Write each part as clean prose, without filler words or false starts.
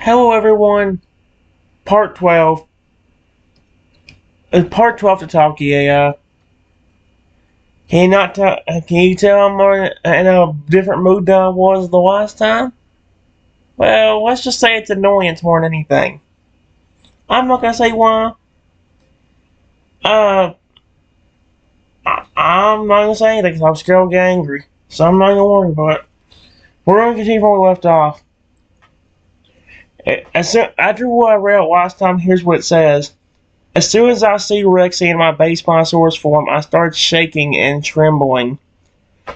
Hello everyone, part 12. It's part 12 to Talkie.ai. Can you tell I'm more in a different mood than I was the last time? Well, let's just say it's annoyance more than anything. I'm not gonna say why. Uh, I'm not gonna say anything because I'm scared I'll get angry. So I'm not gonna worry about it. We're gonna continue where we left off. After what I read last time, here's what it says. As soon as I see Rexy in my base Spinosaurus form, I start shaking and trembling.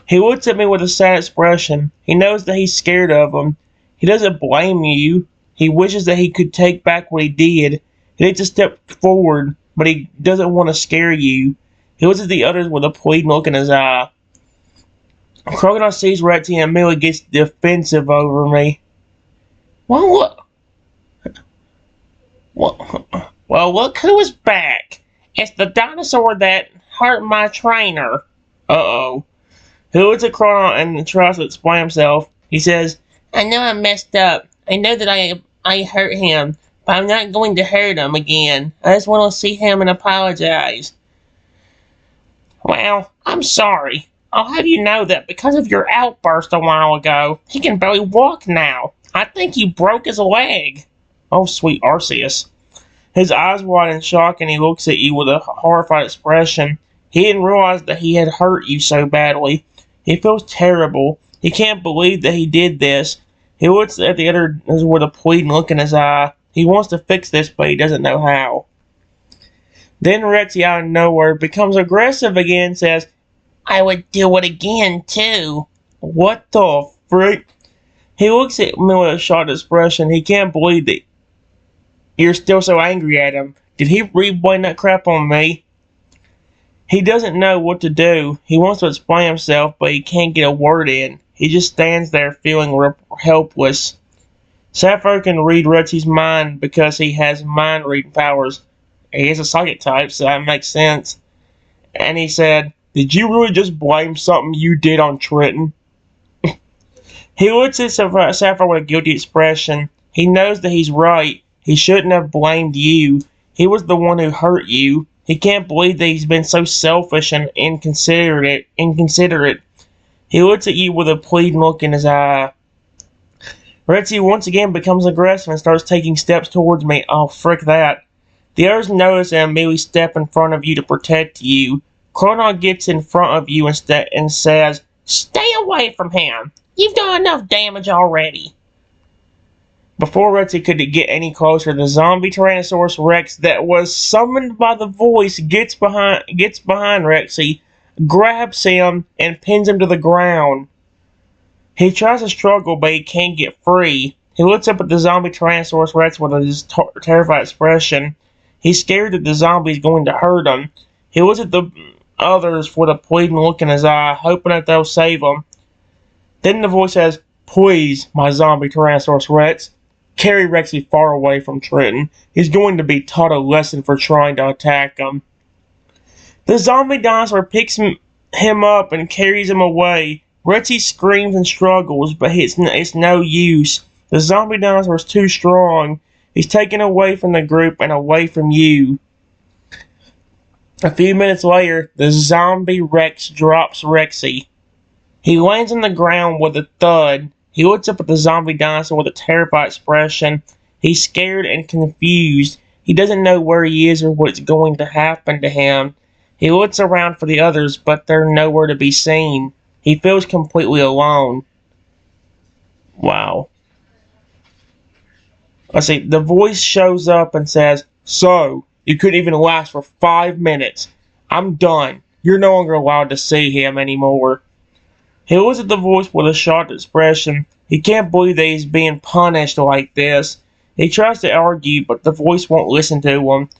He looks at me with a sad expression. He knows that he's scared of him. He doesn't blame you. He wishes that he could take back what he did. He needs to step forward, but he doesn't want to scare you. He looks at the others with a pleading look in his eye. Crocodile sees Rexy and immediately gets defensive over me. Well, look who is back. It's the dinosaur that hurt my trainer. Uh-oh. He looks at Crocodile and tries to explain himself. He says, I know I messed up. I know that I hurt him, but I'm not going to hurt him again. I just want to see him and apologize. Well, I'm sorry. I'll have you know that because of your outburst a while ago, he can barely walk now. I think you broke his leg. Oh, sweet Arceus. His eyes wide in shock and he looks at you with a horrified expression. He didn't realize that he had hurt you so badly. He feels terrible. He can't believe that he did this. He looks at the others with a pleading look in his eye. He wants to fix this, but he doesn't know how. Then Rexy out of nowhere becomes aggressive again and says, I would do it again, too. What the freak? He looks at me with a shocked expression. He can't believe that you're still so angry at him. Did he re-blame that crap on me? He doesn't know what to do. He wants to explain himself, but he can't get a word in. He just stands there feeling helpless. Sapphire can read Rexy's mind because he has mind-reading powers. He is a psychic type, so that makes sense. And he said, Did you really just blame something you did on Trenton? He looks at Sapphire with a guilty expression. He knows that he's right. He shouldn't have blamed you. He was the one who hurt you. He can't believe that he's been so selfish and inconsiderate. He looks at you with a pleading look in his eye. Rexy once again becomes aggressive and starts taking steps towards me. Oh, frick that. The others notice and immediately step in front of you to protect you. Crocodile gets in front of you and says, Stay away from him. You've done enough damage already. Before Rexy could get any closer, the zombie Tyrannosaurus Rex that was summoned by the voice gets behind Rexy, grabs him, and pins him to the ground. He tries to struggle, but he can't get free. He looks up at the zombie Tyrannosaurus Rex with a terrified expression. He's scared that the zombie is going to hurt him. He looks at the others with a pleading look in his eye, hoping that they'll save him. Then the voice says, Please, my zombie Tyrannosaurus Rex, carry Rexy far away from Trenton. He's going to be taught a lesson for trying to attack him. The zombie dinosaur picks him up and carries him away. Rexy screams and struggles, but it's no use. The zombie dinosaur is too strong. He's taken away from the group and away from you. A few minutes later, the zombie Rex drops Rexy. He lands on the ground with a thud. He looks up at the zombie dinosaur with a terrified expression. He's scared and confused. He doesn't know where he is or what's going to happen to him. He looks around for the others, but they're nowhere to be seen. He feels completely alone. Wow. Let's see. The voice shows up and says, So, you couldn't even last for 5 minutes. I'm done. You're no longer allowed to see him anymore. He looks at the voice with a shocked expression. He can't believe that he's being punished like this. He tries to argue, but the voice won't listen to him.